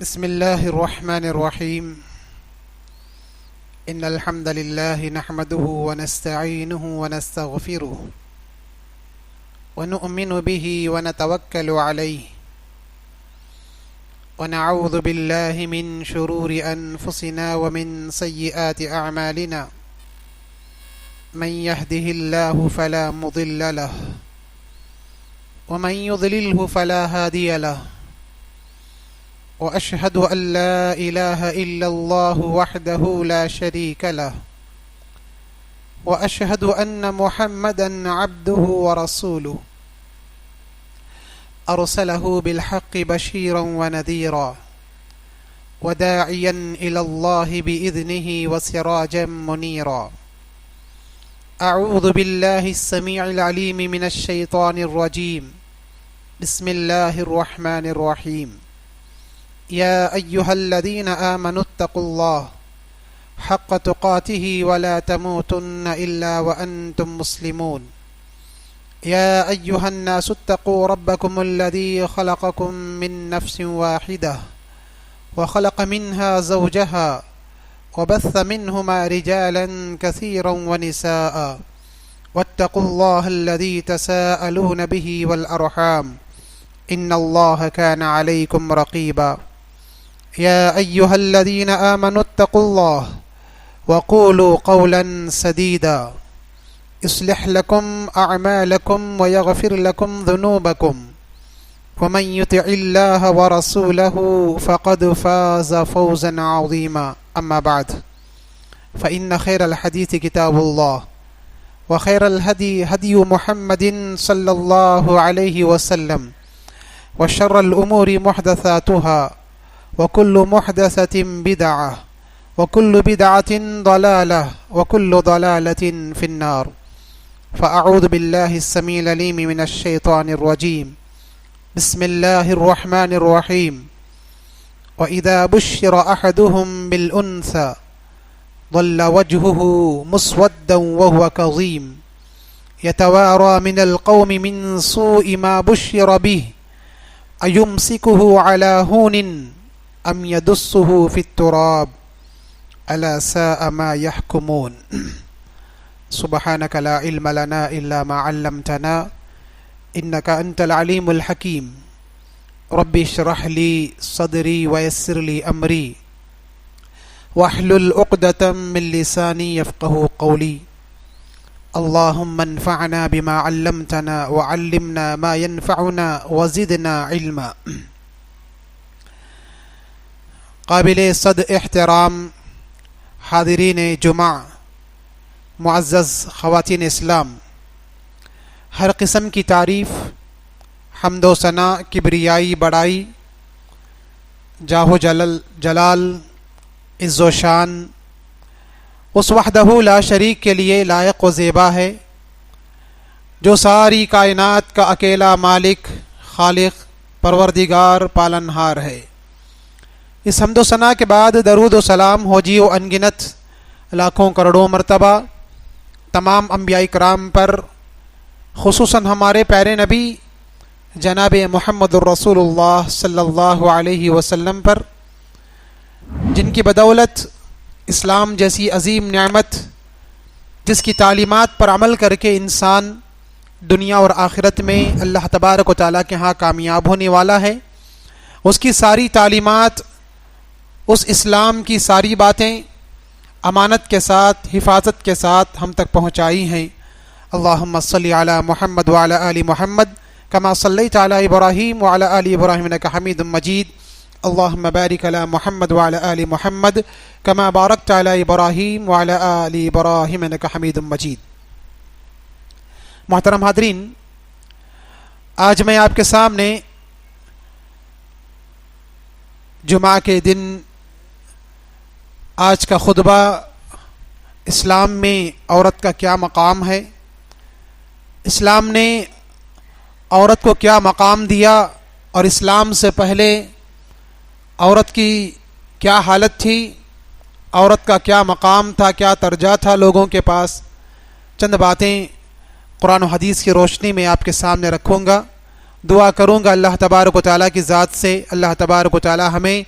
بسم الله الرحمن الرحيم إن الحمد لله نحمده ونستعينه ونستغفره ونؤمن به ونتوكل عليه ونعوذ بالله من شرور أنفسنا ومن سيئات أعمالنا من يهده الله فلا مضل له ومن يضلله فلا هادي له وأشهد أن لا إله إلا الله وحده لا شريك له وأشهد أن محمدا عبده ورسوله أرسله بالحق بشيرا ونذيرا وداعيا إلى الله بإذنه وسراجا منيرا. أعوذ بالله السميع العليم من الشيطان الرجيم. بسم الله الرحمن الرحيم. يا أيها الذين آمنوا اتقوا الله حق تقاته ولا تموتن إلا وأنتم مسلمون. يا أيها الناس اتقوا ربكم الذي خلقكم من نفس واحدة وخلق منها زوجها وبث منهما رجالا كثيرا ونساء واتقوا الله الذي تساءلون به والأرحام إن الله كان عليكم رقيبا. يا أيها الذين آمنوا اتقوا الله وقولوا قولا سديدا يصلح لكم أعمالكم ويغفر لكم ذنوبكم ومن يطع الله ورسوله فقد فاز فوزا عظيما. أما بعد فإن خير الحديث كتاب الله وخير الهدي هدي محمد صلى الله عليه وسلم وشر الأمور محدثاتها وكل محدثة بدعة وكل بدعة ضلالة وكل ضلالة في النار. فأعوذ بالله السميع العليم من الشيطان الرجيم. بسم الله الرحمن الرحيم. وإذا بشر أحدهم بالأنثى ظل وجهه مسودا وهو كظيم يتوارى من القوم من سوء ما بشر به أيمسكه على هون أم يدسه في التراب ألا ساء ما يحكمون. سبحانك لا علم لنا إلا ما علمتنا إنك أنت العليم الحكيم. رب اشرح لي صدري ويسر لي أمري واحلل عقدة من لساني يفقه قولي. اللهم انفعنا بما علمتنا وعلمنا ما ينفعنا وزدنا علما. قابل صد احترام حاضرین جمعہ، معزز خواتین اسلام، ہر قسم کی تعریف، حمد و ثنا، کبریائی، بڑائی، جاہ و جلال، عز و شان اس وحدہ لا شریک کے لیے لائق و زیبا ہے جو ساری کائنات کا اکیلا مالک، خالق، پروردگار، پالنہار ہے۔ اس حمد و ثنا کے بعد درود و سلام ہو جی و انگنت لاکھوں کروڑوں مرتبہ تمام انبیاء کرام پر، خصوصاً ہمارے پیارے نبی جناب محمد الرسول اللہ صلی اللہ علیہ وسلم پر، جن کی بدولت اسلام جیسی عظیم نعمت، جس کی تعلیمات پر عمل کر کے انسان دنیا اور آخرت میں اللہ تبارک و تعالیٰ کے ہاں کامیاب ہونے والا ہے، اس کی ساری تعلیمات، اس اسلام کی ساری باتیں امانت کے ساتھ، حفاظت کے ساتھ ہم تک پہنچائی ہیں۔ اللہم صلی علی محمد وعلی آل محمد کما صلیت علی ابراہیم وعلی آل ابراہیم انک حمید مجید۔ اللہم بارک علی محمد وعلی آل محمد کما بارکت علی ابراہیم وعلی آل ابراہیم انک حمید مجید۔ محترم حاضرین، آج میں آپ کے سامنے جمعہ کے دن آج کا خطبہ اسلام میں عورت کا کیا مقام ہے، اسلام نے عورت کو کیا مقام دیا، اور اسلام سے پہلے عورت کی کیا حالت تھی، عورت کا کیا مقام تھا، کیا درجہ تھا لوگوں کے پاس، چند باتیں قرآن و حدیث کی روشنی میں آپ کے سامنے رکھوں گا۔ دعا کروں گا اللہ تبارک و تعالیٰ کی ذات سے، اللہ تبارک و تعالیٰ ہمیں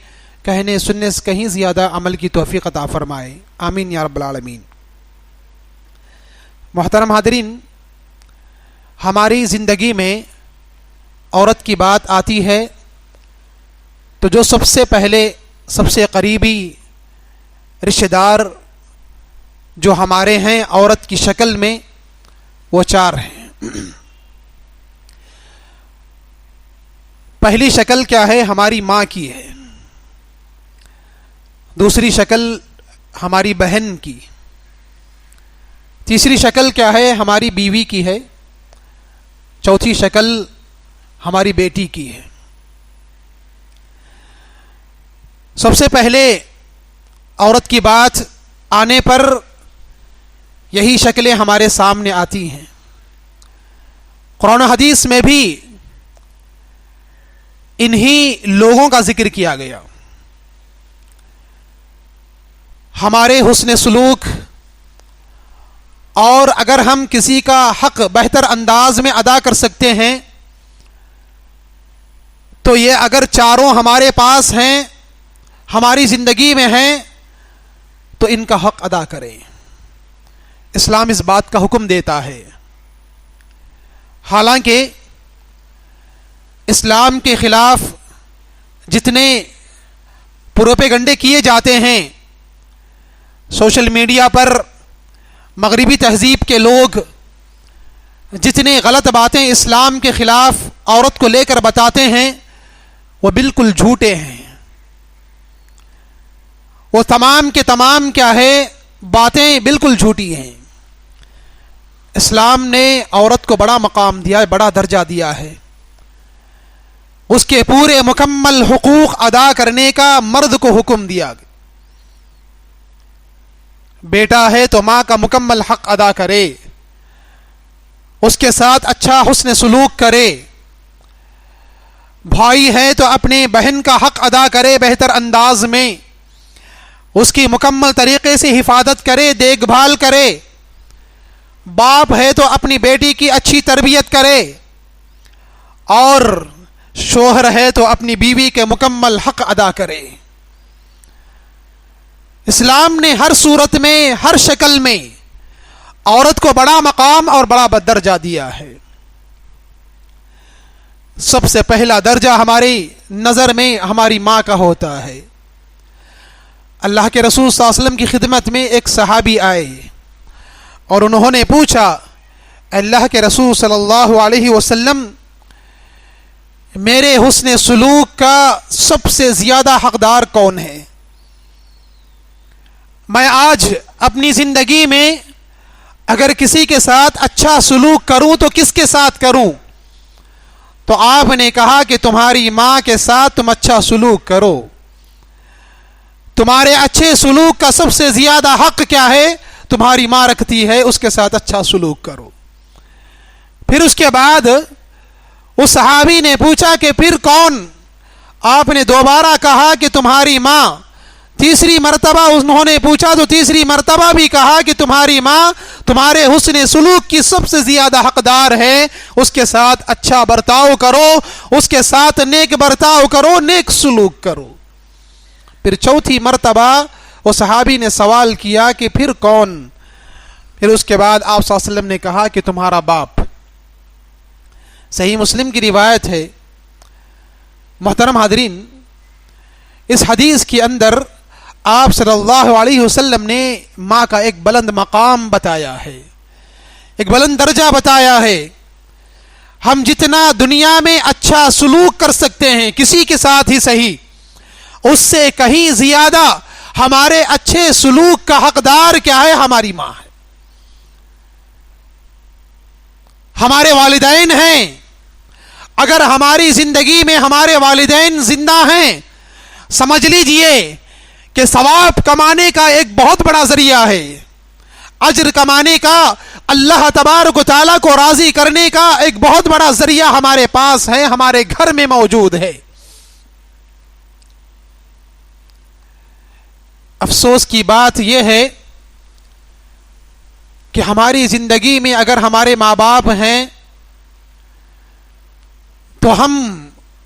کہنے سننے سے کہیں زیادہ عمل کی توفیق عطا فرمائے، آمین یا رب العالمین۔ محترم حاضرین، ہماری زندگی میں عورت کی بات آتی ہے تو جو سب سے پہلے سب سے قریبی رشتہ دار جو ہمارے ہیں عورت کی شکل میں، وہ 4 ہیں۔ پہلی شکل کیا ہے؟ ہماری ماں کی ہے۔ دوسری شکل ہماری بہن کی۔ تیسری شکل کیا ہے؟ ہماری بیوی کی ہے۔ چوتھی شکل ہماری بیٹی کی ہے۔ سب سے پہلے عورت کی بات آنے پر یہی شکلیں ہمارے سامنے آتی ہیں۔ قرآن و حدیث میں بھی انہی لوگوں کا ذکر کیا گیا۔ ہمارے حسن سلوک اور اگر ہم کسی کا حق بہتر انداز میں ادا کر سکتے ہیں تو یہ اگر چاروں ہمارے پاس ہیں، ہماری زندگی میں ہیں، تو ان کا حق ادا کریں۔ اسلام اس بات کا حکم دیتا ہے۔ حالانکہ اسلام کے خلاف جتنے پروپیگنڈے کیے جاتے ہیں سوشل میڈیا پر، مغربی تہذیب کے لوگ جتنے غلط باتیں اسلام کے خلاف عورت کو لے کر بتاتے ہیں، وہ بالکل جھوٹے ہیں۔ وہ تمام کے تمام کیا ہے؟ باتیں بالکل جھوٹی ہیں۔ اسلام نے عورت کو بڑا مقام دیا ہے، بڑا درجہ دیا ہے۔ اس کے پورے مکمل حقوق ادا کرنے کا مرد کو حکم دیا۔ بیٹا ہے تو ماں کا مکمل حق ادا کرے، اس کے ساتھ اچھا حسن سلوک کرے۔ بھائی ہے تو اپنے بہن کا حق ادا کرے بہتر انداز میں، اس کی مکمل طریقے سے حفاظت کرے، دیکھ بھال کرے۔ باپ ہے تو اپنی بیٹی کی اچھی تربیت کرے، اور شوہر ہے تو اپنی بیوی کے مکمل حق ادا کرے۔ اسلام نے ہر صورت میں، ہر شکل میں عورت کو بڑا مقام اور بڑا درجہ دیا ہے۔ سب سے پہلا درجہ ہماری نظر میں ہماری ماں کا ہوتا ہے۔ اللہ کے رسول صلی اللہ علیہ وسلم کی خدمت میں ایک صحابی آئے اور انہوں نے پوچھا، اللہ کے رسول صلی اللہ علیہ وسلم، میرے حسن سلوک کا سب سے زیادہ حقدار کون ہے؟ میں آج اپنی زندگی میں اگر کسی کے ساتھ اچھا سلوک کروں تو کس کے ساتھ کروں؟ تو آپ نے کہا کہ تمہاری ماں کے ساتھ تم اچھا سلوک کرو۔ تمہارے اچھے سلوک کا سب سے زیادہ حق کیا ہے؟ تمہاری ماں رکھتی ہے، اس کے ساتھ اچھا سلوک کرو۔ پھر اس کے بعد اس صحابی نے پوچھا کہ پھر کون؟ آپ نے دوبارہ کہا کہ تمہاری ماں۔ تیسری مرتبہ انہوں نے پوچھا تو تیسری مرتبہ بھی کہا کہ تمہاری ماں تمہارے حسن سلوک کی سب سے زیادہ حقدار ہے، اس کے ساتھ اچھا برتاؤ کرو، اس کے ساتھ نیک برتاؤ کرو، نیک سلوک کرو۔ پھر چوتھی مرتبہ وہ صحابی نے سوال کیا کہ پھر کون؟ پھر اس کے بعد آپ صلی اللہ علیہ وسلم نے کہا کہ تمہارا باپ۔ صحیح مسلم کی روایت ہے۔ محترم حاضرین، اس حدیث کے اندر آپ صلی اللہ علیہ وسلم نے ماں کا ایک بلند مقام بتایا ہے، ایک بلند درجہ بتایا ہے۔ ہم جتنا دنیا میں اچھا سلوک کر سکتے ہیں کسی کے ساتھ ہی صحیح، اس سے کہیں زیادہ ہمارے اچھے سلوک کا حقدار کیا ہے؟ ہماری ماں ہے، ہمارے والدین ہیں۔ اگر ہماری زندگی میں ہمارے والدین زندہ ہیں، سمجھ لیجئے کہ ثواب کمانے کا ایک بہت بڑا ذریعہ ہے، اجر کمانے کا، اللہ تبارک و تعالیٰ کو راضی کرنے کا ایک بہت بڑا ذریعہ ہمارے پاس ہے، ہمارے گھر میں موجود ہے۔ افسوس کی بات یہ ہے کہ ہماری زندگی میں اگر ہمارے ماں باپ ہیں تو ہم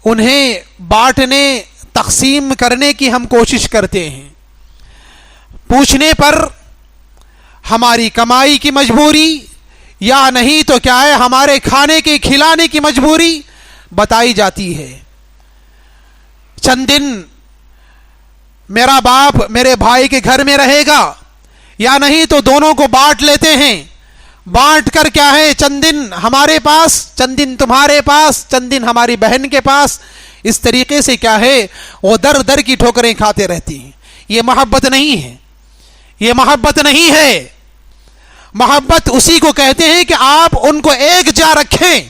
انہیں بانٹنے، تقسیم کرنے کی ہم کوشش کرتے ہیں. پوچھنے پر ہماری کمائی کی مجبوری یا نہیں تو کیا ہے ہمارے کھانے کے کھلانے کی مجبوری بتائی جاتی ہے. چند دن میرا باپ میرے بھائی کے گھر میں رہے گا یا نہیں تو دونوں کو بانٹ لیتے ہیں. بانٹ کر کیا ہے چند دن ہمارے پاس، چند دن تمہارے پاس، چند دن ہماری بہن کے پاس. اس طریقے سے کیا ہے وہ در در کی ٹھوکریں کھاتے رہتی ہیں. یہ محبت نہیں ہے، یہ محبت نہیں ہے. محبت اسی کو کہتے ہیں کہ آپ ان کو ایک جا رکھیں،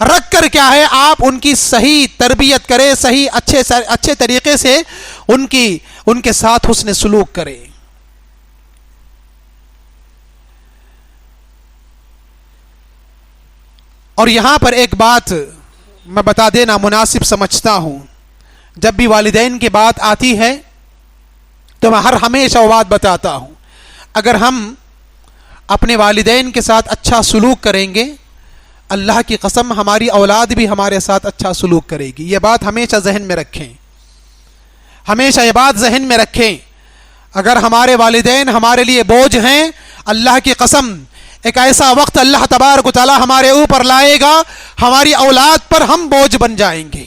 رکھ کر کیا ہے آپ ان کی صحیح تربیت کریں، صحیح اچھے طریقے سے ان کے ساتھ حسن سلوک کریں. اور یہاں پر ایک بات میں بتا دینا مناسب سمجھتا ہوں. جب بھی والدین کی بات آتی ہے تو میں ہمیشہ وہ بات بتاتا ہوں، اگر ہم اپنے والدین کے ساتھ اچھا سلوک کریں گے اللہ کی قسم ہماری اولاد بھی ہمارے ساتھ اچھا سلوک کرے گی. یہ بات ہمیشہ ذہن میں رکھیں، ہمیشہ یہ بات ذہن میں رکھیں. اگر ہمارے والدین ہمارے لیے بوجھ ہیں، اللہ کی قسم ایک ایسا وقت اللہ تبارک و تعالی ہمارے اوپر لائے گا ہماری اولاد پر ہم بوجھ بن جائیں گے.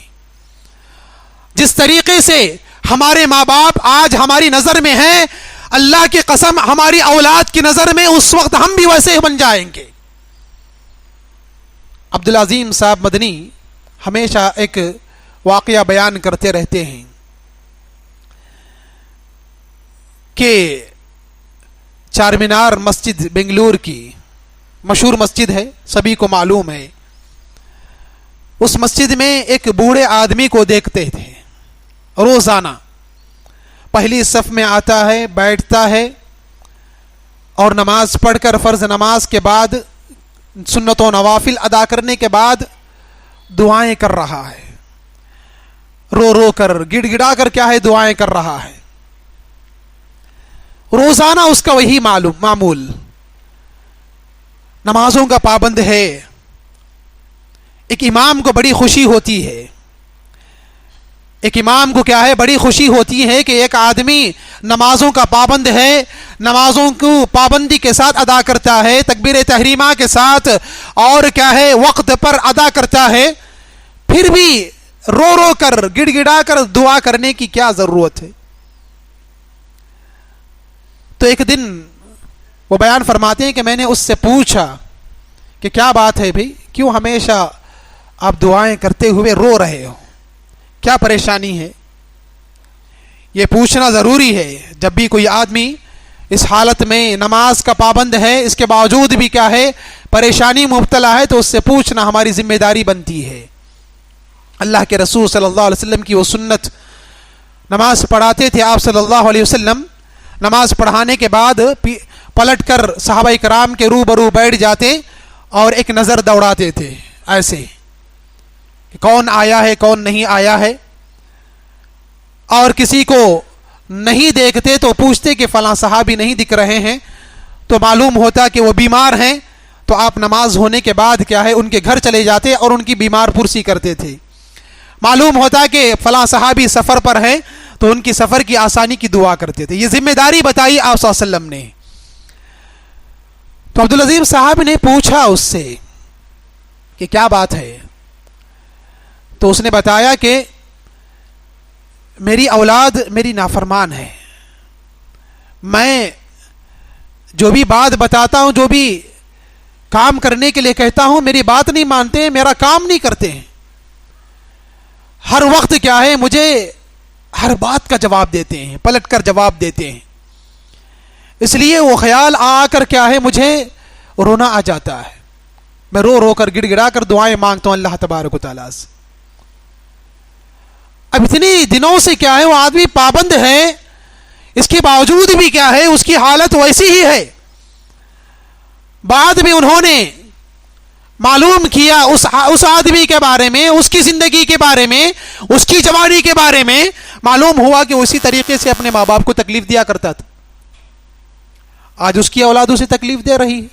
جس طریقے سے ہمارے ماں باپ آج ہماری نظر میں ہیں، اللہ کی قسم ہماری اولاد کی نظر میں اس وقت ہم بھی ویسے بن جائیں گے. عبدالعظیم صاحب مدنی ہمیشہ ایک واقعہ بیان کرتے رہتے ہیں کہ چار مینار مسجد بنگلور کی مشہور مسجد ہے، سبھی کو معلوم ہے. اس مسجد میں ایک بوڑھے آدمی کو دیکھتے تھے، روزانہ پہلی صف میں آتا ہے، بیٹھتا ہے اور نماز پڑھ کر فرض نماز کے بعد سنت و نوافل ادا کرنے کے بعد دعائیں کر رہا ہے. رو رو کر گڑ گڑا کر کیا ہے دعائیں کر رہا ہے. روزانہ اس کا وہی معمول، نمازوں کا پابند ہے. ایک امام کو بڑی خوشی ہوتی ہے، ایک امام کو کیا ہے بڑی خوشی ہوتی ہے کہ ایک آدمی نمازوں کا پابند ہے، نمازوں کو پابندی کے ساتھ ادا کرتا ہے، تکبیر تحریمہ کے ساتھ اور کیا ہے وقت پر ادا کرتا ہے، پھر بھی رو رو کر گڑ گڑا کر دعا کرنے کی کیا ضرورت ہے. تو ایک دن وہ بیان فرماتے ہیں کہ میں نے اس سے پوچھا کہ کیا بات ہے بھائی، کیوں ہمیشہ آپ دعائیں کرتے ہوئے رو رہے ہو، کیا پریشانی ہے؟ یہ پوچھنا ضروری ہے. جب بھی کوئی آدمی اس حالت میں نماز کا پابند ہے اس کے باوجود بھی کیا ہے پریشانی مبتلا ہے تو اس سے پوچھنا ہماری ذمہ داری بنتی ہے. اللہ کے رسول صلی اللہ علیہ وسلم کی وہ سنت، نماز پڑھاتے تھے آپ صلی اللہ علیہ وسلم، نماز پڑھانے کے بعد پلٹ کر صحابہ کرام کے روبرو بیٹھ جاتے اور ایک نظر دوڑاتے تھے ایسے کہ کون آیا ہے کون نہیں آیا ہے، اور کسی کو نہیں دیکھتے تو پوچھتے کہ فلاں صحابی نہیں دکھ رہے ہیں، تو معلوم ہوتا کہ وہ بیمار ہیں. تو آپ نماز ہونے کے بعد کیا ہے ان کے گھر چلے جاتے اور ان کی بیمار پرسی کرتے تھے. معلوم ہوتا کہ فلاں صحابی سفر پر ہیں تو ان کی سفر کی آسانی کی دعا کرتے تھے. یہ ذمہ داری بتائی آپ صلی اللہ علیہ وسلم نے. تو عبدالعظیم صاحب نے پوچھا اس سے کہ کیا بات ہے، تو اس نے بتایا کہ میری اولاد میری نافرمان ہے، میں جو بھی بات بتاتا ہوں، جو بھی کام کرنے کے لیے کہتا ہوں، میری بات نہیں مانتے ہیں، میرا کام نہیں کرتے ہیں. ہر وقت کیا ہے مجھے ہر بات کا جواب دیتے ہیں، پلٹ کر جواب دیتے ہیں. اس لیے وہ خیال آ کر کیا ہے مجھے رونا آ جاتا ہے. میں رو رو کر گڑ گڑا کر دعائیں مانگتا ہوں اللہ تبارک و تعالیٰ سے. اب اتنی دنوں سے کیا ہے وہ آدمی پابند ہے، اس کے باوجود بھی کیا ہے اس کی حالت ویسی ہی ہے. بعد میں انہوں نے معلوم کیا اس آدمی کے بارے میں، اس کی زندگی کے بارے میں، اس کی جوانی کے بارے میں، معلوم ہوا کہ اسی طریقے سے اپنے ماں باپ کو تکلیف دیا کرتا تھا. آج اس کی اولاد اسے تکلیف دے رہی ہے،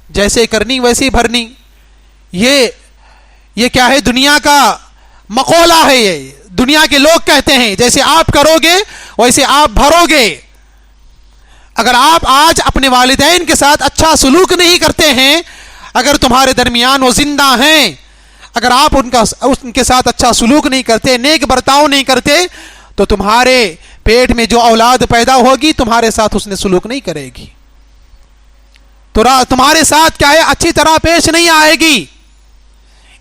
جیسے کرنی ویسے بھرنی. یہ کیا ہے دنیا کا مقولہ ہے، یہ دنیا کے لوگ کہتے ہیں جیسے آپ کرو گے ویسے آپ بھرو گے. اگر آپ آج اپنے والدین کے ساتھ اچھا سلوک نہیں کرتے ہیں، اگر تمہارے درمیان وہ زندہ ہیں، اگر آپ ان کے ساتھ اچھا سلوک نہیں کرتے، نیک برتاؤ نہیں کرتے، تو تمہارے پیٹ میں جو اولاد پیدا ہوگی تمہارے ساتھ اس نے سلوک نہیں کرے گی، تو تمہارے ساتھ کیا ہے اچھی طرح پیش نہیں آئے گی.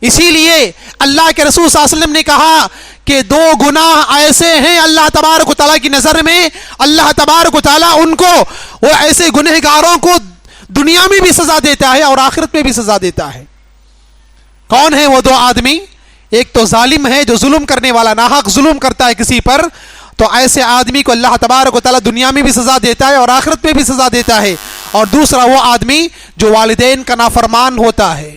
اسی لیے اللہ کے رسول صلی اللہ علیہ وسلم نے کہا کہ دو گناہ ایسے ہیں اللہ تبارک و تعالیٰ کی نظر میں، اللہ تبارک و تعالیٰ ان کو، وہ ایسے گنہگاروں کو دنیا میں بھی سزا دیتا ہے اور آخرت میں بھی سزا دیتا ہے. کون ہے وہ دو آدمی؟ ایک تو ظالم ہے جو ظلم کرنے والا، ناحق ظلم کرتا ہے کسی پر، تو ایسے آدمی کو اللہ تبارک و تعالیٰ دنیا میں بھی سزا دیتا ہے اور آخرت میں بھی سزا دیتا ہے. اور دوسرا وہ آدمی جو والدین کا نافرمان ہوتا ہے،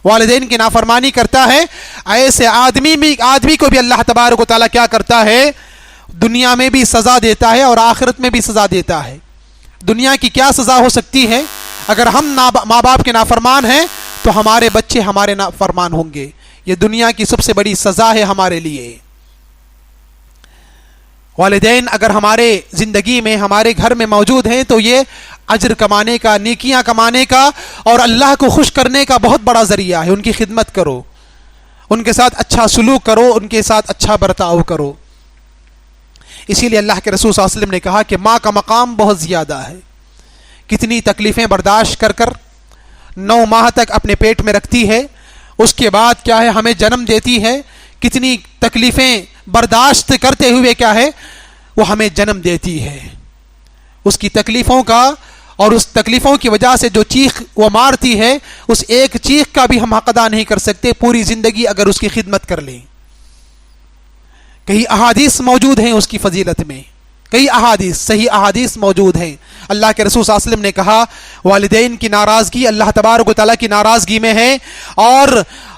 والدین کی نافرمانی کرتا ہے، ایسے آدمی کو بھی اللہ تبارک و تعالیٰ کیا کرتا ہے؟ دنیا میں بھی سزا دیتا ہے اور آخرت میں بھی سزا دیتا ہے. دنیا کی کیا سزا ہو سکتی ہے؟ اگر ہم ماں باپ کے نافرمان ہیں تو ہمارے بچے ہمارے نافرمان ہوں گے. یہ دنیا کی سب سے بڑی سزا ہے ہمارے لیے. والدین اگر ہمارے زندگی میں، ہمارے گھر میں موجود ہیں تو یہ اجر کمانے کا، نیکیاں کمانے کا اور اللہ کو خوش کرنے کا بہت بڑا ذریعہ ہے. ان کی خدمت کرو، ان کے ساتھ اچھا سلوک کرو، ان کے ساتھ اچھا برتاؤ کرو. اسی لیے اللہ کے رسول صلی اللہ علیہ وسلم نے کہا کہ ماں کا مقام بہت زیادہ ہے. کتنی تکلیفیں برداشت کر 9 ماہ تک اپنے پیٹ میں رکھتی ہے، اس کے بعد کیا ہے ہمیں جنم دیتی ہے. کتنی تکلیفیں برداشت کرتے ہوئے کیا ہے وہ ہمیں جنم دیتی ہے. اس کی تکلیفوں کا اور اس تکلیفوں کی وجہ سے جو چیخ وہ مارتی ہے، اس ایک چیخ کا بھی ہم حق ادا نہیں کر سکتے پوری زندگی اگر اس کی خدمت کر لیں. کئی احادیث موجود ہیں اس کی فضیلت میں، کئی احادیث، صحیح احادیث موجود ہیں. اللہ کے رسول صلی اللہ علیہ وسلم نے کہا والدین کی ناراضگی اللہ تبارک و تعالیٰ کی ناراضگی میں ہے اور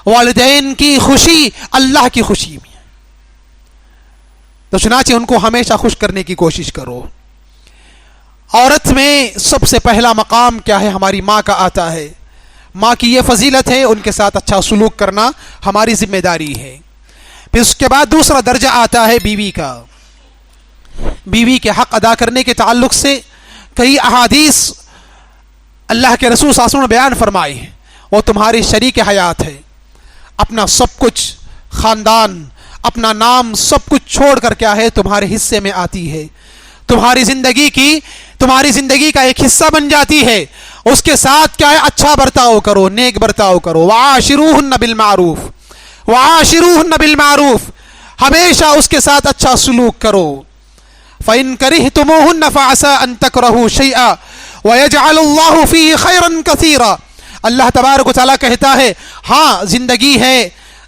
والدین کی خوشی اللہ کی خوشی میں. تو چنانچہ ان کو ہمیشہ خوش کرنے کی کوشش کرو. عورت میں سب سے پہلا مقام کیا ہے؟ ہماری ماں کا آتا ہے. ماں کی یہ فضیلت ہے، ان کے ساتھ اچھا سلوک کرنا ہماری ذمہ داری ہے. پھر اس کے بعد دوسرا درجہ آتا ہے بیوی کا. بیوی کے حق ادا کرنے کے تعلق سے کئی احادیث اللہ کے رسول صلی اللہ علیہ وسلم نے بیان فرمائی ہیں. وہ تمہاری شریک حیات ہے. اپنا سب کچھ، خاندان، اپنا نام، سب کچھ چھوڑ کر کیا ہے تمہارے حصے میں آتی ہے. تمہاری زندگی کا ایک حصہ بن جاتی ہے. اس کے ساتھ کیا ہے اچھا برتاؤ کرو، نیک برتاؤ کرو. وعاشروہن بالمعروف، وعاشروہن بالمعروف، ہمیشہ اس کے ساتھ اچھا سلوک کرو. فَإِن كَرِهْتُمُوهُنَّ فَعَسَىٰ أَن تَكْرَهُوا شَيْئًا وَيَجْعَلُ اللَّهُ فِيهِ خَيْرًا كَثِيرًا. اللہ تبارک و تعالیٰ کہتا ہے ہاں زندگی ہے،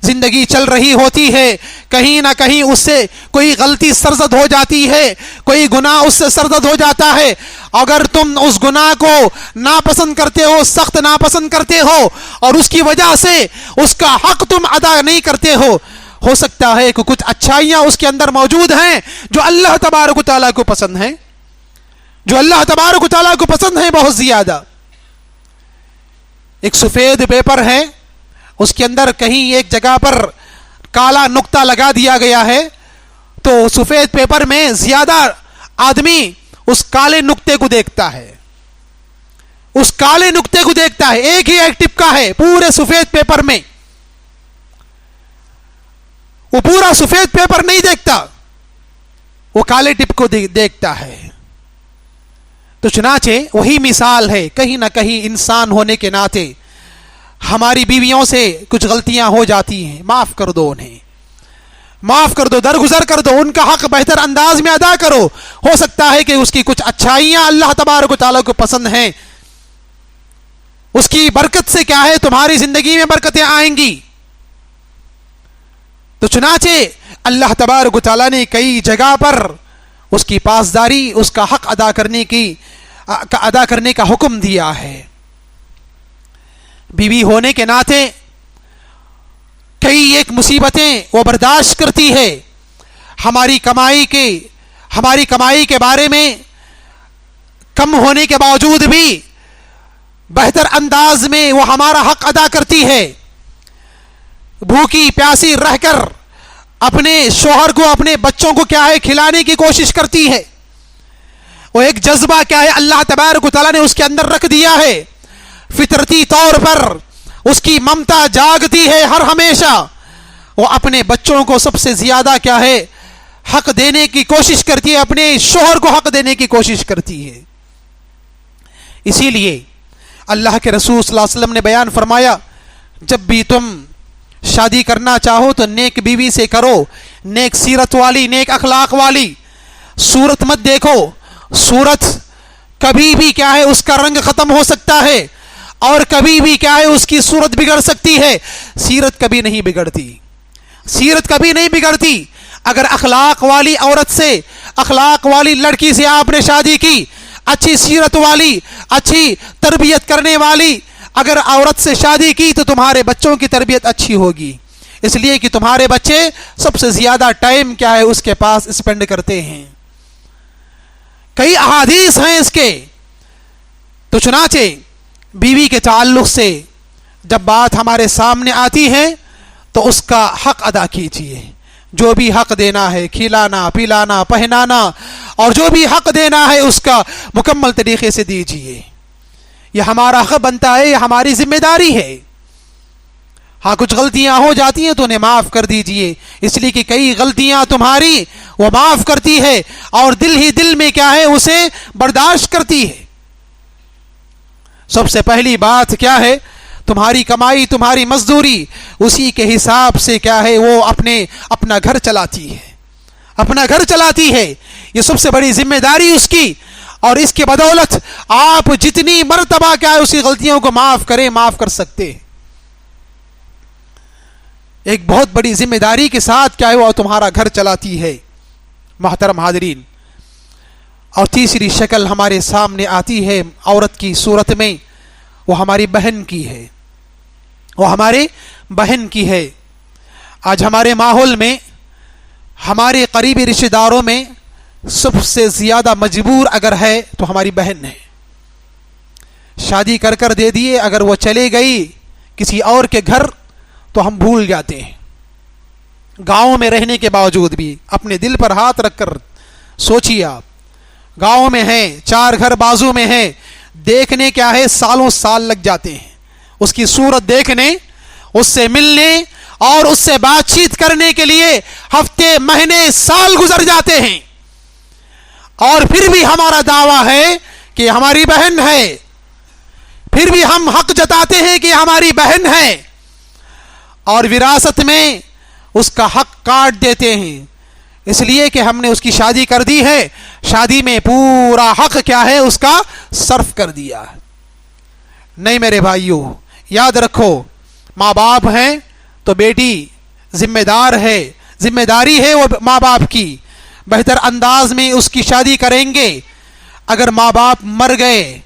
زندگی چل رہی ہوتی ہے، کہیں نہ کہیں اس سے کوئی غلطی سرزد ہو جاتی ہے، کوئی گناہ اس سے سرزد ہو جاتا ہے. اگر تم اس گناہ کو ناپسند کرتے ہو، سخت ناپسند کرتے ہو اور اس کی وجہ سے اس کا حق تم ادا نہیں کرتے ہو سکتا ہے کہ کچھ اچھائیاں اس کے اندر موجود ہیں جو اللہ تبارک و تعالیٰ کو پسند ہیں، جو اللہ تبارک و تعالیٰ کو پسند ہیں بہت زیادہ. ایک سفید پیپر ہے، اس کے اندر کہیں ایک جگہ پر کالا نقطہ لگا دیا گیا ہے، تو سفید پیپر میں زیادہ آدمی اس کالے نقطے کو دیکھتا ہے، اس کالے نقطے کو دیکھتا ہے. ایک ہی ایک ٹپکا ہے پورے سفید پیپر میں، وہ پورا سفید پیپر نہیں دیکھتا، وہ کالے ٹپ کو دیکھتا ہے. تو چنانچہ وہی مثال ہے. کہیں نہ کہیں انسان ہونے کے ناطے ہماری بیویوں سے کچھ غلطیاں ہو جاتی ہیں، معاف کر دو، انہیں معاف کر دو، درگزر کر دو، ان کا حق بہتر انداز میں ادا کرو. ہو سکتا ہے کہ اس کی کچھ اچھائیاں اللہ تبارک و تعالیٰ کو پسند ہیں، اس کی برکت سے کیا ہے تمہاری زندگی میں برکتیں آئیں گی. تو چنانچہ اللہ تبارک و تعالیٰ نے کئی جگہ پر اس کی پاسداری، اس کا حق ادا کرنے کا حکم دیا ہے. بیوی ہونے کے ناطے کئی ایک مصیبتیں وہ برداشت کرتی ہے. ہماری کمائی کے بارے میں کم ہونے کے باوجود بھی بہتر انداز میں وہ ہمارا حق ادا کرتی ہے. بھوکی پیاسی رہ کر اپنے شوہر کو اپنے بچوں کو کیا ہے کھلانے کی کوشش کرتی ہے. وہ ایک جذبہ کیا ہے اللہ تبارک و تعالیٰ نے اس کے اندر رکھ دیا ہے. فطرتی طور پر اس کی ممتا جاگتی ہے ہر ہمیشہ. وہ اپنے بچوں کو سب سے زیادہ کیا ہے حق دینے کی کوشش کرتی ہے, اپنے شوہر کو حق دینے کی کوشش کرتی ہے. اسی لیے اللہ کے رسول صلی اللہ علیہ وسلم نے بیان فرمایا, جب بھی تم شادی کرنا چاہو تو نیک بیوی سے کرو, نیک سیرت والی, نیک اخلاق والی. صورت مت دیکھو, صورت کبھی بھی کیا ہے اس کا رنگ ختم ہو سکتا ہے, اور کبھی بھی کیا ہے اس کی صورت بگڑ سکتی ہے. سیرت کبھی نہیں بگڑتی, سیرت کبھی نہیں بگڑتی. اگر اخلاق والی عورت سے, اخلاق والی لڑکی سے آپ نے شادی کی, اچھی سیرت والی, اچھی تربیت کرنے والی اگر عورت سے شادی کی, تو تمہارے بچوں کی تربیت اچھی ہوگی. اس لیے کہ تمہارے بچے سب سے زیادہ ٹائم کیا ہے اس کے پاس اسپینڈ کرتے ہیں. کئی احادیث ہیں اس کے. تو چنانچہ بیوی کے تعلق سے جب بات ہمارے سامنے آتی ہے تو اس کا حق ادا کیجیے. جو بھی حق دینا ہے, کھلانا, پلانا, پہنانا, اور جو بھی حق دینا ہے اس کا مکمل طریقے سے دیجیے. یہ ہمارا حق بنتا ہے, یہ ہماری ذمہ داری ہے. ہاں کچھ غلطیاں ہو جاتی ہیں تو انہیں معاف کر دیجیے, اس لیے کہ کئی غلطیاں تمہاری وہ معاف کرتی ہے اور دل ہی دل میں کیا ہے اسے برداشت کرتی ہے. سب سے پہلی بات کیا ہے, تمہاری کمائی, تمہاری مزدوری, اسی کے حساب سے کیا ہے وہ اپنا گھر چلاتی ہے, اپنا گھر چلاتی ہے. یہ سب سے بڑی ذمہ داری اس کی, اور اس کی بدولت آپ جتنی مرتبہ کیا ہے اسی غلطیوں کو معاف کریں, معاف کر سکتے ہیں. ایک بہت بڑی ذمہ داری کے ساتھ کیا ہے وہ تمہارا گھر چلاتی ہے. محترم حاضرین, اور تیسری شکل ہمارے سامنے آتی ہے عورت کی صورت میں, وہ ہماری بہن کی ہے, وہ ہمارے بہن کی ہے. آج ہمارے ماحول میں, ہمارے قریبی رشتہ داروں میں سب سے زیادہ مجبور اگر ہے تو ہماری بہن ہے. شادی کر کر دے دیے, اگر وہ چلے گئی کسی اور کے گھر تو ہم بھول جاتے ہیں. گاؤں میں رہنے کے باوجود بھی اپنے دل پر ہاتھ رکھ کر سوچیے, آپ گاؤں میں ہیں, 4 گھر بازو میں ہیں, دیکھنے کیا ہے سالوں سال لگ جاتے ہیں اس کی صورت دیکھنے, اس سے ملنے اور اس سے بات چیت کرنے کے لیے ہفتے, مہینے, سال گزر جاتے ہیں. اور پھر بھی ہمارا دعویٰ ہے کہ ہماری بہن ہے, پھر بھی ہم حق جتاتے ہیں کہ ہماری بہن ہے, اور وراثت میں اس کا حق کاٹ دیتے ہیں, اس لیے کہ ہم نے اس کی شادی کر دی ہے, شادی میں پورا حق کیا ہے اس کا صرف کر دیا. نہیں میرے بھائیوں, یاد رکھو, ماں باپ ہیں تو بیٹی ذمہ دار ہے, ذمہ داری ہے وہ ماں باپ کی. بہتر انداز میں اس کی شادی کریں گے. اگر ماں باپ مر گئے,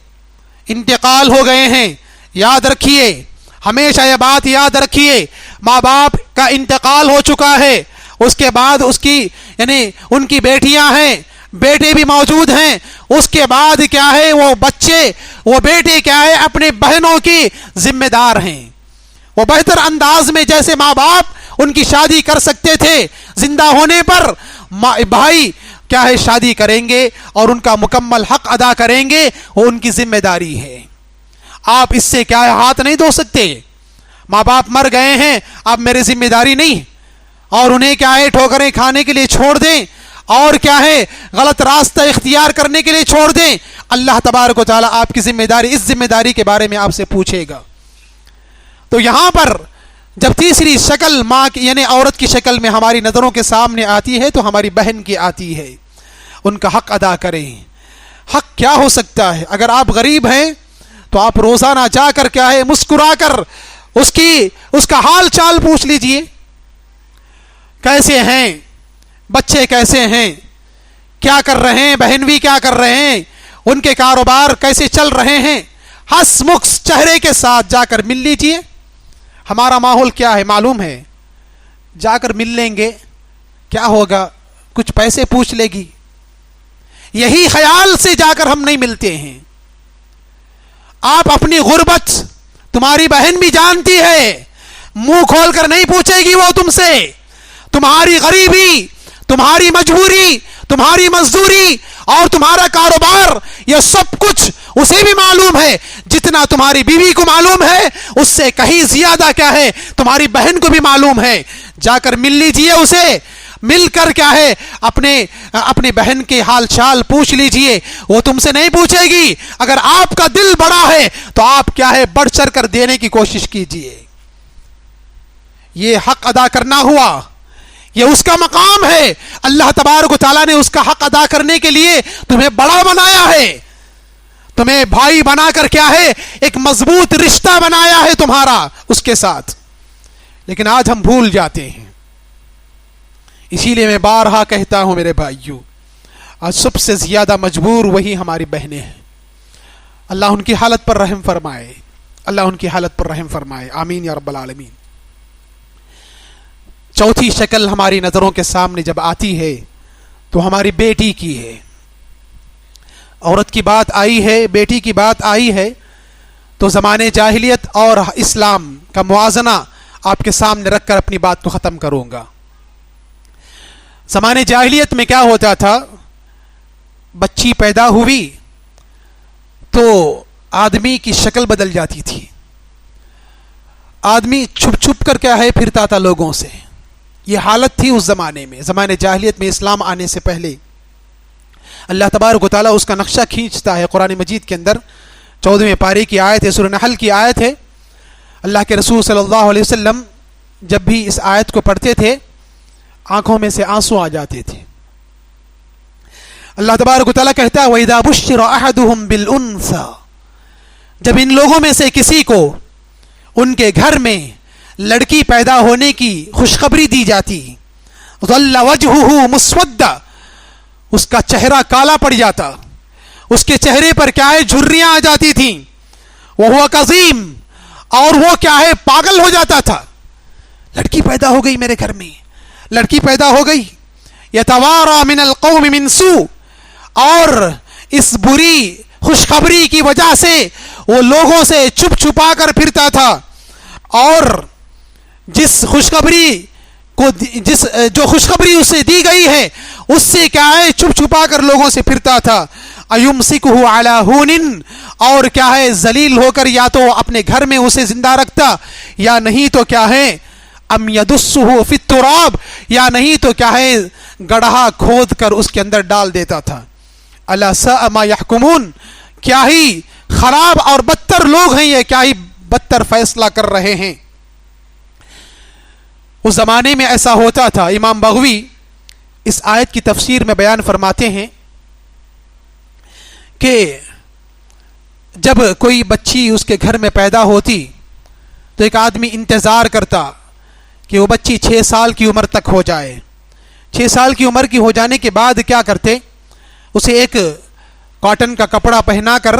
انتقال ہو گئے ہیں, یاد رکھیے, ہمیشہ یہ بات یاد رکھیے, ماں باپ کا انتقال ہو چکا ہے, اس کے بعد اس کی یعنی ان کی بیٹیاں ہیں, بیٹے بھی موجود ہیں, اس کے بعد کیا ہے وہ بچے, وہ بیٹے کیا ہے اپنے بہنوں کی ذمہ دار ہیں. وہ بہتر انداز میں جیسے ماں باپ ان کی شادی کر سکتے تھے, زندہ ہونے پر بھائی کیا ہے شادی کریں گے اور ان کا مکمل حق ادا کریں گے, وہ ان کی ذمہ داری ہے. آپ اس سے کیا ہے ہاتھ نہیں دھو سکتے. ماں باپ مر گئے ہیں, اب میرے ذمہ داری نہیں, اور انہیں کیا ہے ٹھوکریں کھانے کے لیے چھوڑ دیں, اور کیا ہے غلط راستہ اختیار کرنے کے لیے چھوڑ دیں. اللہ تبارک و تعالیٰ آپ کی ذمہ داری, اس ذمہ داری کے بارے میں آپ سے پوچھے گا. تو یہاں پر جب تیسری شکل ماں کی یعنی عورت کی شکل میں ہماری نظروں کے سامنے آتی ہے تو ہماری بہن کی آتی ہے. ان کا حق ادا کریں. حق کیا ہو سکتا ہے؟ اگر آپ غریب ہیں تو آپ روزانہ جا کر کیا ہے مسکرا کر اس کا حال چال پوچھ لیجئے, کیسے ہیں بچے, کیسے ہیں, کیا کر رہے ہیں, بہن بھی کیا کر رہے ہیں, ان کے کاروبار کیسے چل رہے ہیں, ہنس مکھ چہرے کے ساتھ جا کر مل لیجئے. ہمارا ماحول کیا ہے معلوم ہے, جا کر مل لیں گے, کیا ہوگا, کچھ پیسے پوچھ لے گی. یہی خیال سے جا کر ہم نہیں ملتے ہیں. آپ اپنی غربت تمہاری بہن بھی جانتی ہے, منہ کھول کر نہیں پوچھے گی وہ تم سے, تمہاری غریبی، تمہاری مجبوری، تمہاری مزدوری اور تمہارا کاروبار، یہ سب کچھ اسے بھی معلوم ہے جتنا تمہاری بیوی کو معلوم ہے، اس سے کہیں زیادہ کیا ہے تمہاری بہن کو بھی معلوم ہے. جا کر مل لیجئے اسے، مل کر کیا ہے اپنے بہن کے حال چال پوچھ لیجئے، وہ تم سے نہیں پوچھے گی. اگر آپ کا دل بڑا ہے تو آپ کیا ہے بڑھ چڑھ کر دینے کی کوشش کیجئے. یہ حق ادا کرنا ہوا، یہ اس کا مقام ہے. اللہ تبارک و تعالیٰ نے اس کا حق ادا کرنے کے لیے تمہیں بڑا بنایا ہے، تمہیں بھائی بنا کر کیا ہے ایک مضبوط رشتہ بنایا ہے تمہارا اس کے ساتھ. لیکن آج ہم بھول جاتے ہیں. اسی لیے میں بارہا کہتا ہوں میرے بھائیوں، آج سب سے زیادہ مجبور وہی ہماری بہنیں ہیں. اللہ ان کی حالت پر رحم فرمائے، اللہ ان کی حالت پر رحم فرمائے، آمین یا رب العالمین. چوتھی شکل ہماری نظروں کے سامنے جب آتی ہے تو ہماری بیٹی کی ہے. عورت کی بات آئی ہے، بیٹی کی بات آئی ہے، تو زمانے جاہلیت اور اسلام کا موازنہ آپ کے سامنے رکھ کر اپنی بات کو ختم کروں گا. زمانے جاہلیت میں کیا ہوتا تھا، بچی پیدا ہوئی تو آدمی کی شکل بدل جاتی تھی. آدمی چھپ چھپ کر کیا ہے پھرتا تھا لوگوں سے. یہ حالت تھی اس زمانے میں، زمانے جاہلیت میں، اسلام آنے سے پہلے. اللہ تبارک و تعالیٰ اس کا نقشہ کھینچتا ہے قرآن مجید کے اندر. 14ویں پارے کی آیت ہے، سورہ نحل کی آیت ہے. اللہ کے رسول صلی اللہ علیہ وسلم جب بھی اس آیت کو پڑھتے تھے آنکھوں میں سے آنسو آ جاتے تھے. اللہ تبارک و تعالیٰ کہتا ہے وَإِذَا بُشِّرَ أَحَدُهُمْ بِالْأُنثَىٰ، جب ان لوگوں میں سے کسی کو ان کے گھر میں لڑکی پیدا ہونے کی خوشخبری دی جاتی، ظَلَّ وَجْهُهُ مُسْوَدًّا، اس کا چہرہ کالا پڑ جاتا، اس کے چہرے پر کیا ہے جھریاں آ جاتی تھیں. وَهُوَ كَظِيمٌ، اور وہ کیا ہے پاگل ہو جاتا تھا. لڑکی پیدا ہو گئی میرے گھر میں، لڑکی پیدا ہو گئی. يَتَوَارَى مِنَ الْقَوْمِ مِنْ سُوءٍ، اور اس بری خوشخبری کی وجہ سے وہ لوگوں سے چھپ چھپا کر پھرتا تھا. اور جو خوشخبری اسے دی گئی ہے اس سے کیا ہے چھپ چھپا کر لوگوں سے پھرتا تھا. اَيُمْسِكُهُ عَلَى هُونٍ، اور کیا ہے ذلیل ہو کر یا تو اپنے گھر میں اسے زندہ رکھتا، یا نہیں تو کیا ہے ام يَدُسُّهُ فِي التُّرَابِ، یا نہیں تو کیا ہے گڑھا کھود کر اس کے اندر ڈال دیتا تھا. أَلَا سَاءَ مَا يَحْكُمُونَ، کیا ہی خراب اور بدتر لوگ ہیں یہ، کیا ہی بدتر فیصلہ کر رہے ہیں. اس زمانے میں ایسا ہوتا تھا. امام بغوی اس آیت کی تفسیر میں بیان فرماتے ہیں کہ جب کوئی بچی اس کے گھر میں پیدا ہوتی تو ایک آدمی انتظار کرتا کہ وہ بچی 6 سال کی عمر تک ہو جائے. 6 سال کی عمر کی ہو جانے کے بعد کیا کرتے، اسے ایک کاٹن کا کپڑا پہنا کر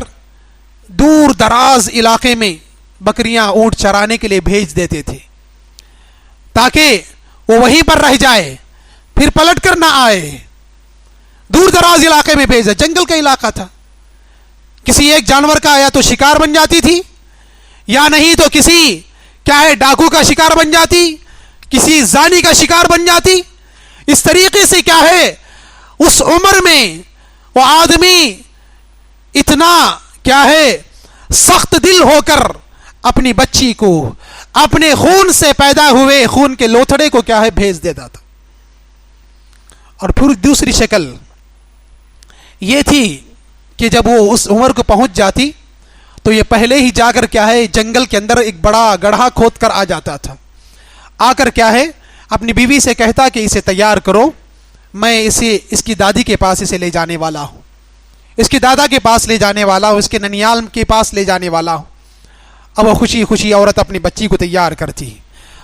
دور دراز علاقے میں بکریاں اونٹ چرانے کے لیے بھیج دیتے تھے تاکہ وہ وہیں پر رہ جائے، پھر پلٹ کر نہ آئے. دور دراز علاقے میں بھیجا، جنگل کا علاقہ تھا. کسی ایک جانور کا یا تو شکار بن جاتی تھی، یا نہیں تو کسی کیا ہے ڈاکو کا شکار بن جاتی، کسی زانی کا شکار بن جاتی. اس طریقے سے کیا ہے اس عمر میں وہ آدمی اتنا کیا ہے سخت دل ہو کر اپنی بچی کو اپنے خون سے پیدا ہوئے خون کے لوتھڑے کو کیا ہے بھیج دیتا تھا. اور پھر دوسری شکل یہ تھی کہ جب وہ اس عمر کو پہنچ جاتی تو یہ پہلے ہی جا کر کیا ہے جنگل کے اندر ایک بڑا گڑھا کھود کر آ جاتا تھا. آ کر کیا ہے اپنی بیوی سے کہتا کہ اسے تیار کرو، میں اس کی دادی کے پاس اسے لے جانے والا ہوں، اس کے دادا کے پاس لے جانے والا ہوں، اس کے ننیال کے پاس لے جانے والا ہوں. اب وہ خوشی خوشی عورت اپنی بچی کو تیار کرتی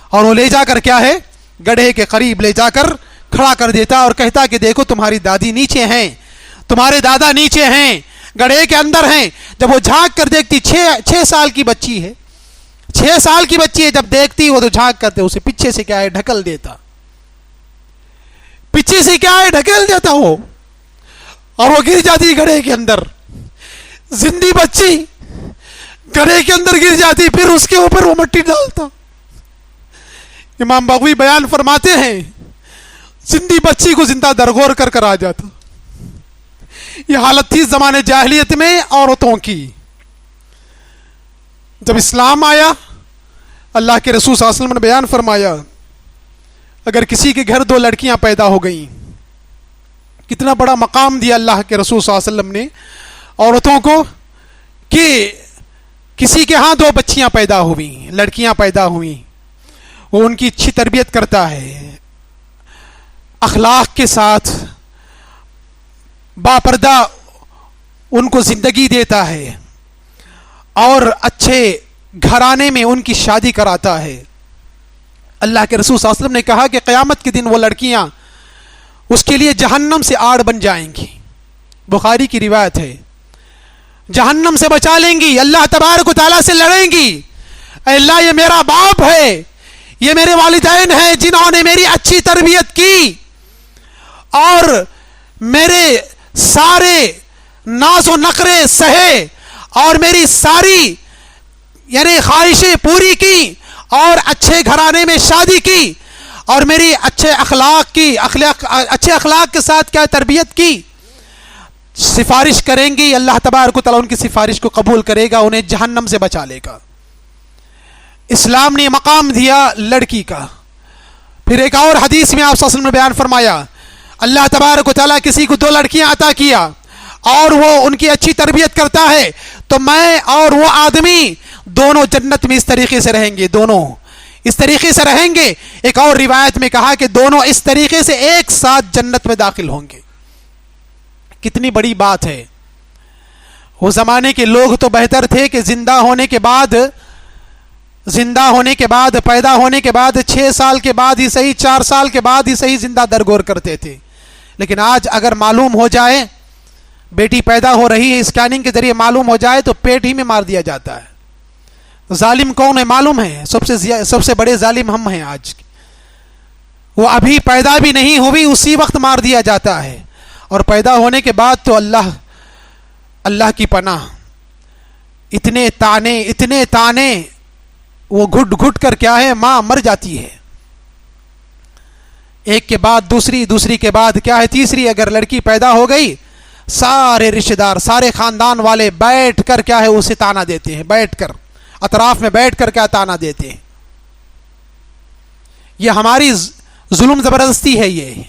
اور وہ لے جا کر کیا ہے گڑھے کے قریب لے جا کر کھڑا کر دیتا اور کہتا کہ دیکھو تمہاری دادی نیچے ہیں، تمہارے دادا نیچے ہیں، گڑھے کے اندر ہیں. جب وہ جھانک کر دیکھتی 6 سال کی بچی ہے، 6 سال کی بچی ہے، جب دیکھتی وہ تو جھانک کرتے اسے پیچھے سے کیا ہے ڈھکل دیتا، پیچھے سے کیا ہے ڈھکل دیتا وہ، اور وہ گر جاتی گڑھے کے اندر. زندی بچی گڑھے کے اندر گر جاتی، پھر اس کے اوپر وہ مٹی ڈالتا. امام بغوی بیان فرماتے ہیں زندی بچی کو زندہ درگور کر آ جاتا. یہ حالت تھی زمانے جاہلیت میں عورتوں کی. جب اسلام آیا اللہ کے رسول صلی اللہ علیہ وسلم نے بیان فرمایا اگر کسی کے گھر 2 لڑکیاں پیدا ہو گئیں, کتنا بڑا مقام دیا اللہ کے رسول صلی اللہ علیہ وسلم نے عورتوں کو کہ کسی کے ہاں 2 بچیاں پیدا ہوئیں, لڑکیاں پیدا ہوئیں, وہ ان کی اچھی تربیت کرتا ہے, اخلاق کے ساتھ باپردہ ان کو زندگی دیتا ہے اور اچھے گھرانے میں ان کی شادی کراتا ہے. اللہ کے رسول صلی اللہ علیہ وسلم نے کہا کہ قیامت کے دن وہ لڑکیاں اس کے لیے جہنم سے آڑ بن جائیں گی. بخاری کی روایت ہے. جہنم سے بچا لیں گی, اللہ تبارک و تعالیٰ سے لڑیں گی, اے اللہ یہ میرا باپ ہے, یہ میرے والدین ہیں جنہوں نے میری اچھی تربیت کی اور میرے سارے ناز و نخرے سہے اور میری ساری یعنی خواہشیں پوری کی اور اچھے گھرانے میں شادی کی اور میری اچھے اخلاق کے ساتھ کیا تربیت کی. سفارش کریں گی, اللہ تبارک و تعالیٰ ان کی سفارش کو قبول کرے گا, انہیں جہنم سے بچا لے گا. اسلام نے مقام دیا لڑکی کا. پھر ایک اور حدیث میں آپ صلی اللہ علیہ وسلم نے بیان فرمایا اللہ تبارک و تعالیٰ کسی کو 2 لڑکیاں عطا کیا اور وہ ان کی اچھی تربیت کرتا ہے تو میں اور وہ آدمی دونوں جنت میں اس طریقے سے رہیں گے, دونوں اس طریقے سے رہیں گے. ایک اور روایت میں کہا کہ دونوں اس طریقے سے ایک ساتھ جنت میں داخل ہوں گے. کتنی بڑی بات ہے. وہ زمانے کے لوگ تو بہتر تھے کہ زندہ ہونے کے بعد پیدا ہونے کے بعد 6 سال کے بعد ہی صحیح, 4 سال کے بعد ہی صحیح زندہ درگور کرتے تھے. لیکن آج اگر معلوم ہو جائے بیٹی پیدا ہو رہی ہے, اسکیننگ کے ذریعے معلوم ہو جائے تو پیٹ ہی میں مار دیا جاتا ہے. ظالم کون ہے معلوم ہے؟ سب سے بڑے ظالم ہم ہیں آج. وہ ابھی پیدا بھی نہیں ہوئی اسی وقت مار دیا جاتا ہے, اور پیدا ہونے کے بعد تو اللہ کی پناہ, اتنے تانے وہ گھٹ کر کیا ہے ماں مر جاتی ہے. ایک کے بعد دوسری کے بعد کیا ہے تیسری. اگر لڑکی پیدا ہو گئی سارے رشتہ دار سارے خاندان والے بیٹھ کر کیا ہے اسے تانا دیتے ہیں, بیٹھ کر اطراف میں بیٹھ کر کیا تانا دیتے ہیں. یہ ہماری ظلم زبردستی ہے. یہ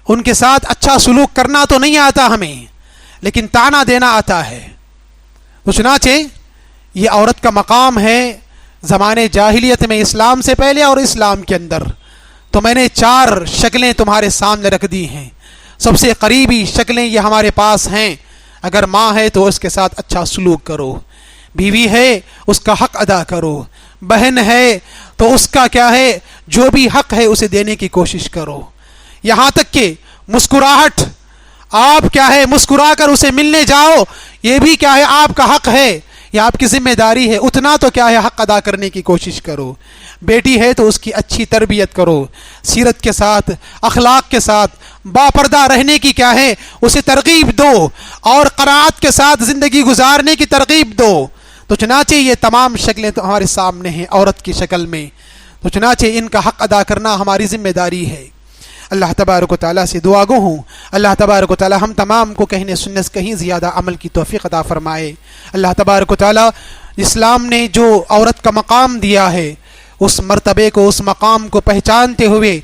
ان کے ساتھ اچھا سلوک کرنا تو نہیں آتا ہمیں, لیکن تانا دینا آتا ہے. چنانچہ یہ عورت کا مقام ہے زمانے جاہلیت میں, اسلام سے پہلے اور اسلام کے اندر. تو میں نے 4 شکلیں تمہارے سامنے رکھ دی ہیں. سب سے قریبی شکلیں یہ ہمارے پاس ہیں. اگر ماں ہے تو اس کے ساتھ اچھا سلوک کرو, بیوی ہے اس کا حق ادا کرو, بہن ہے تو اس کا کیا ہے جو بھی حق ہے اسے دینے کی کوشش کرو. یہاں تک کہ مسکراہٹ, آپ کیا ہے مسکرا کر اسے ملنے جاؤ, یہ بھی کیا ہے آپ کا حق ہے, یہ آپ کی ذمہ داری ہے. اتنا تو کیا ہے حق ادا کرنے کی کوشش کرو. بیٹی ہے تو اس کی اچھی تربیت کرو, سیرت کے ساتھ اخلاق کے ساتھ باپردہ رہنے کی کیا ہے اسے ترغیب دو, اور قناعت کے ساتھ زندگی گزارنے کی ترغیب دو. تو چنانچہ یہ تمام شکلیں تو ہمارے سامنے ہیں عورت کی شکل میں. تو چنانچہ ان کا حق ادا کرنا ہماری ذمہ داری ہے. اللہ تبارک و تعالیٰ سے دعا گو ہوں اللہ تبارک و تعالیٰ ہم تمام کو کہنے سننے سے کہیں زیادہ عمل کی توفیق عطا فرمائے. اللہ تبارک و تعالیٰ اسلام نے جو عورت کا مقام دیا ہے اس مرتبے کو, اس مقام کو پہچانتے ہوئے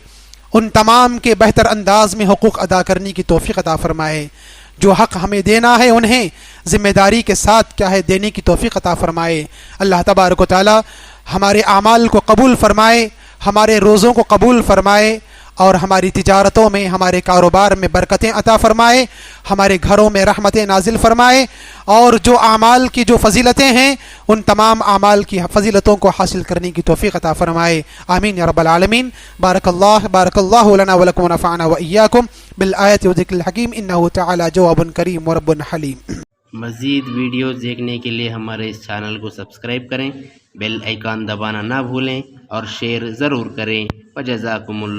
ان تمام کے بہتر انداز میں حقوق ادا کرنے کی توفیق عطا فرمائے. جو حق ہمیں دینا ہے انہیں ذمہ داری کے ساتھ کیا ہے دینے کی توفیق عطا فرمائے. اللہ تبارک و تعالیٰ ہمارے اعمال کو قبول فرمائے, ہمارے روزوں کو قبول فرمائے, اور ہماری تجارتوں میں ہمارے کاروبار میں برکتیں عطا فرمائے, ہمارے گھروں میں رحمتیں نازل فرمائے, اور جو اعمال کی جو فضیلتیں ہیں ان تمام اعمال کی فضیلتوں کو حاصل کرنے کی توفیق عطا فرمائے. آمین یا رب العالمین. بارک اللہ لنا ولکم ونفعنا وإیاکم بالآیات والذکر الحکیم انہ تعالی جواب کریم ورب حلیم. مزید ویڈیوز دیکھنے کے لیے ہمارے اس چینل کو سبسکرائب کریں, بیل آئیکن دبانا نہ بھولیں اور شیئر ضرور کریں. وجزاکم اللہ.